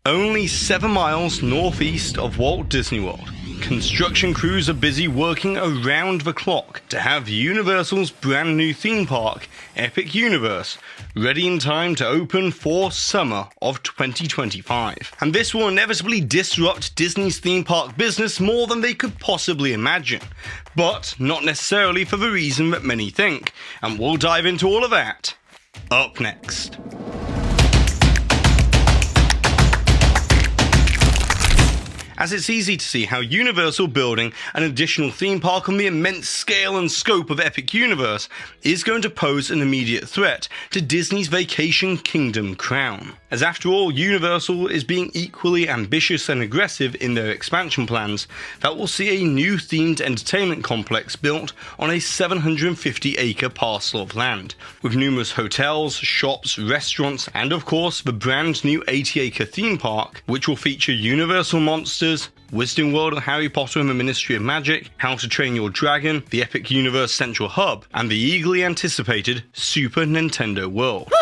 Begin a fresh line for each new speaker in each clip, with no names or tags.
Only 7 miles northeast of Walt Disney World, construction crews are busy working around the clock to have Universal's brand new theme park, Epic Universe, ready in time to open for summer of 2025. And this will inevitably disrupt Disney's theme park business more than they could possibly imagine. But not necessarily for the reason that many think, and we'll dive into all of that up next. As it's easy to see how Universal building an additional theme park on the immense scale and scope of Epic Universe is going to pose an immediate threat to Disney's Vacation Kingdom crown. As after all, Universal is being equally ambitious and aggressive in their expansion plans that will see a new themed entertainment complex built on a 750-acre parcel of land, with numerous hotels, shops, restaurants, and of course the brand new 80-acre theme park, which will feature Universal monsters, Wizarding World of Harry Potter and the Ministry of Magic, How to Train Your Dragon, the Epic Universe Central Hub, and the eagerly anticipated Super Nintendo World.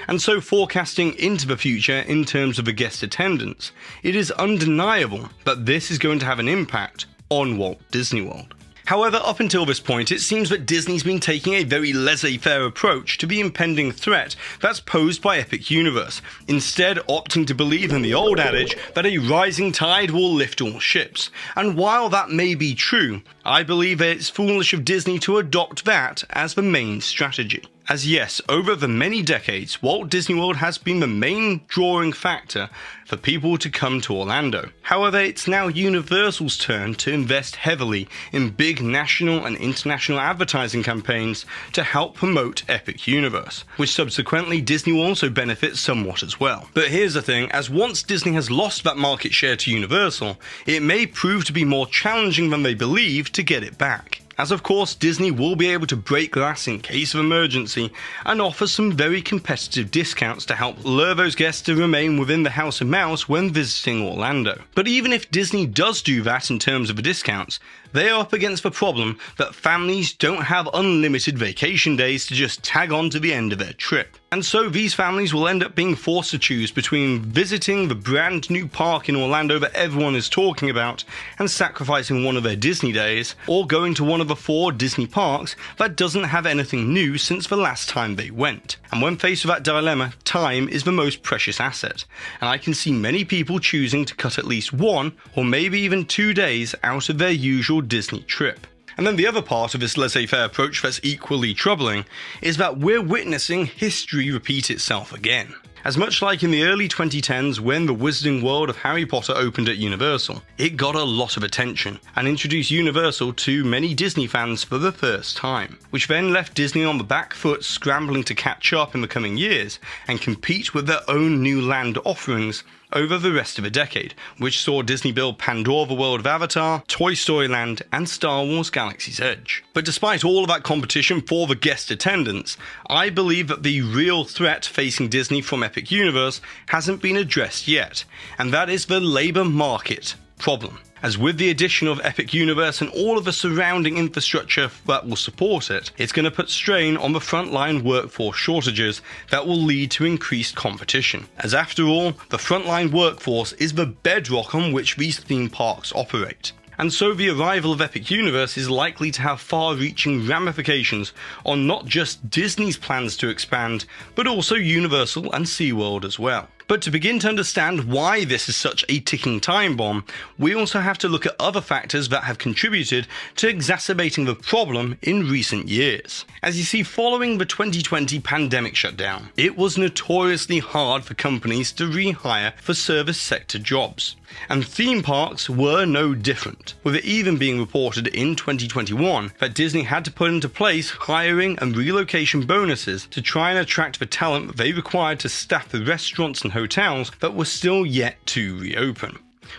And so forecasting into the future in terms of the guest attendance, it is undeniable that this is going to have an impact on Walt Disney World. However, up until this point, it seems that Disney's been taking a very laissez-faire approach to the impending threat that's posed by Epic Universe, instead opting to believe in the old adage that a rising tide will lift all ships. And while that may be true, I believe that it's foolish of Disney to adopt that as the main strategy. As yes, over the many decades, Walt Disney World has been the main drawing factor for people to come to Orlando. However, it's now Universal's turn to invest heavily in big national and international advertising campaigns to help promote Epic Universe, which subsequently Disney will also benefit somewhat as well. But here's the thing, as once Disney has lost that market share to Universal, it may prove to be more challenging than they believe to get it back. As of course, Disney will be able to break glass in case of emergency and offer some very competitive discounts to help lure those guests to remain within the House of Mouse when visiting Orlando. But even if Disney does do that in terms of the discounts, they are up against the problem that families don't have unlimited vacation days to just tag on to the end of their trip. And so these families will end up being forced to choose between visiting the brand new park in Orlando that everyone is talking about and sacrificing one of their Disney days, or going to one of the 4 Disney parks that doesn't have anything new since the last time they went. And when faced with that dilemma, time is the most precious asset, and I can see many people choosing to cut at least 1 or maybe even 2 days out of their usual Disney trip. And then the other part of this laissez-faire approach that's equally troubling is that we're witnessing history repeat itself again. As much like in the early 2010s when the Wizarding World of Harry Potter opened at Universal, it got a lot of attention and introduced Universal to many Disney fans for the first time, which then left Disney on the back foot scrambling to catch up in the coming years and compete with their own new land offerings over the rest of the decade, which saw Disney build Pandora the World of Avatar, Toy Story Land, and Star Wars Galaxy's Edge. But despite all of that competition for the guest attendance, I believe that the real threat facing Disney from Epic Universe hasn't been addressed yet, and that is the labour market problem. As with the addition of Epic Universe and all of the surrounding infrastructure that will support it, it's going to put strain on the frontline workforce shortages that will lead to increased competition. As after all, the frontline workforce is the bedrock on which these theme parks operate. And so the arrival of Epic Universe is likely to have far-reaching ramifications on not just Disney's plans to expand, but also Universal and SeaWorld as well. But to begin to understand why this is such a ticking time bomb, we also have to look at other factors that have contributed to exacerbating the problem in recent years. As you see, following the 2020 pandemic shutdown, it was notoriously hard for companies to rehire for service sector jobs. And theme parks were no different, with it even being reported in 2021 that Disney had to put into place hiring and relocation bonuses to try and attract the talent that they required to staff the restaurants and hotels that were still yet to reopen,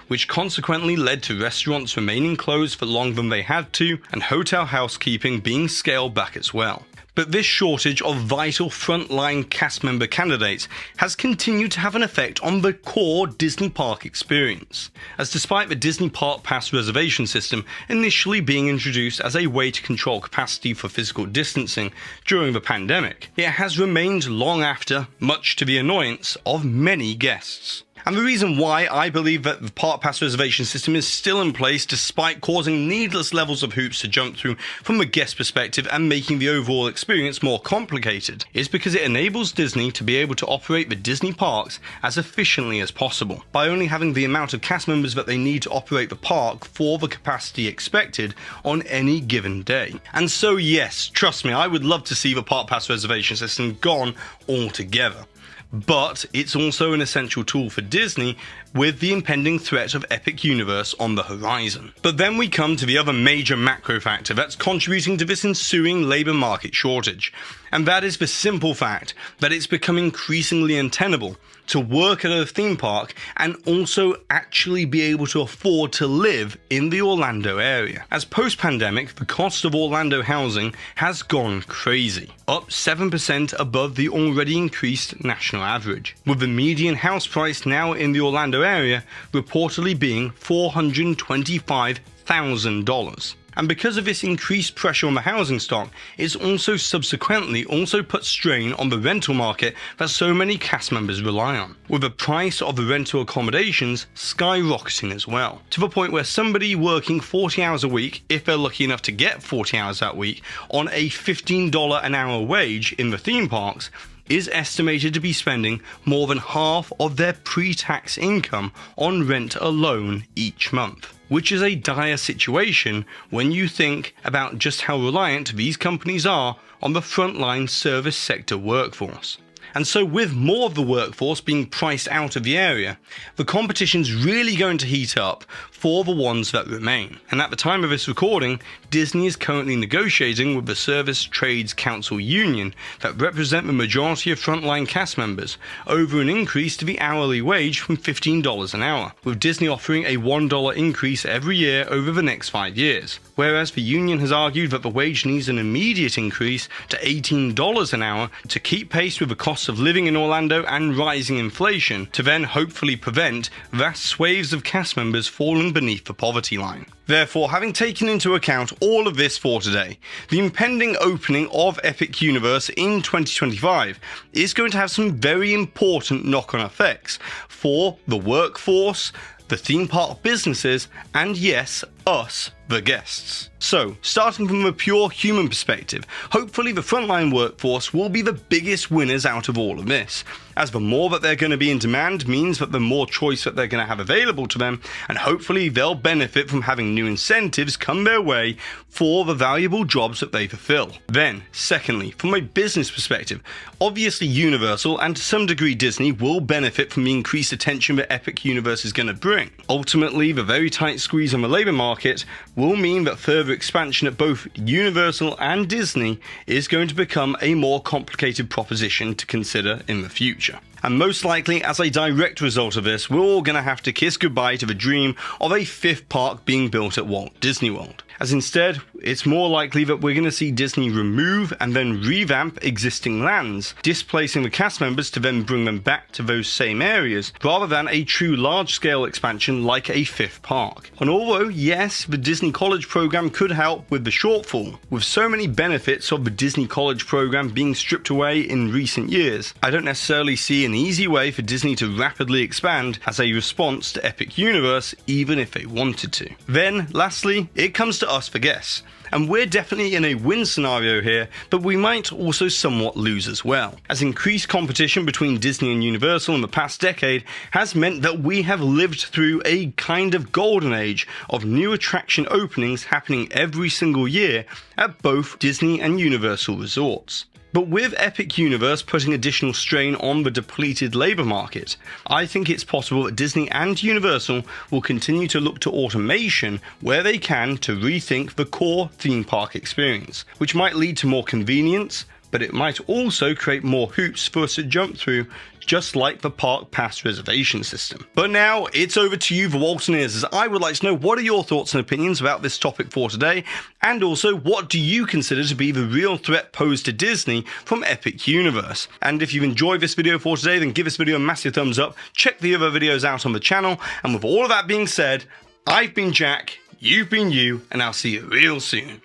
which consequently led to restaurants remaining closed for longer than they had to and hotel housekeeping being scaled back as well. But this shortage of vital frontline cast member candidates has continued to have an effect on the core Disney park experience, as despite the Disney Park Pass reservation system initially being introduced as a way to control capacity for physical distancing during the pandemic, it has remained long after, much to the annoyance of many guests. And the reason why I believe that the Park Pass reservation system is still in place despite causing needless levels of hoops to jump through from a guest perspective and making the overall experience more complicated is because it enables Disney to be able to operate the Disney parks as efficiently as possible by only having the amount of cast members that they need to operate the park for the capacity expected on any given day. And so yes, trust me, I would love to see the Park Pass reservation system gone altogether. But it's also an essential tool for Disney with the impending threat of Epic Universe on the horizon. But then we come to the other major macro factor that's contributing to this ensuing labour market shortage, and that is the simple fact that it's become increasingly untenable to work at a theme park and also actually be able to afford to live in the Orlando area. As post-pandemic, the cost of Orlando housing has gone crazy, up 7% above the already increased national average, with the median house price now in the Orlando area reportedly being $425,000. And because of this increased pressure on the housing stock, it's also subsequently put strain on the rental market that so many cast members rely on, with the price of the rental accommodations skyrocketing as well, to the point where somebody working 40 hours a week, if they're lucky enough to get 40 hours that week, on a $15 an hour wage in the theme parks, is estimated to be spending more than half of their pre-tax income on rent alone each month. Which is a dire situation when you think about just how reliant these companies are on the frontline service sector workforce. And so with more of the workforce being priced out of the area, the competition's really going to heat up for the ones that remain. And at the time of this recording, Disney is currently negotiating with the Service Trades Council Union that represent the majority of frontline cast members over an increase to the hourly wage from $15 an hour, with Disney offering a $1 increase every year over the next 5 years. Whereas the union has argued that the wage needs an immediate increase to $18 an hour to keep pace with the cost of living in Orlando and rising inflation, to then hopefully prevent vast swathes of cast members falling beneath the poverty line. Therefore, having taken into account all of this for today, the impending opening of Epic Universe in 2025 is going to have some very important knock-on effects for the workforce, the theme park businesses, and yes, us, the guests. So, starting from a pure human perspective, hopefully the frontline workforce will be the biggest winners out of all of this, as the more that they're going to be in demand means that the more choice that they're going to have available to them, and hopefully they'll benefit from having new incentives come their way for the valuable jobs that they fulfill. Then, secondly, from a business perspective, obviously Universal and to some degree Disney will benefit from the increased attention that Epic Universe is going to bring. Ultimately, the very tight squeeze on the labour market will mean that further expansion at both Universal and Disney is going to become a more complicated proposition to consider in the future. And most likely, as a direct result of this, we're all going to have to kiss goodbye to the dream of a fifth park being built at Walt Disney World. As instead, it's more likely that we're going to see Disney remove and then revamp existing lands, displacing the cast members to then bring them back to those same areas, rather than a true large-scale expansion like a fifth park. And although, yes, the Disney College program could help with the shortfall, with so many benefits of the Disney College program being stripped away in recent years, I don't necessarily see an easy way for Disney to rapidly expand as a response to Epic Universe, even if they wanted to. Then, lastly, it comes to us, the guests. And we're definitely in a win scenario here, but we might also somewhat lose as well, as increased competition between Disney and Universal in the past decade has meant that we have lived through a kind of golden age of new attraction openings happening every single year at both Disney and Universal resorts. But with Epic Universe putting additional strain on the depleted labour market, I think it's possible that Disney and Universal will continue to look to automation where they can to rethink the core theme park experience, which might lead to more convenience, but it might also create more hoops for us to jump through, just like the Park Pass reservation system. But now it's over to you, the Waltoneers, as I would like to know what are your thoughts and opinions about this topic for today, and also what do you consider to be the real threat posed to Disney from Epic Universe? And if you've enjoyed this video for today, then give this video a massive thumbs up, check the other videos out on the channel, and with all of that being said, I've been Jack, you've been you, and I'll see you real soon.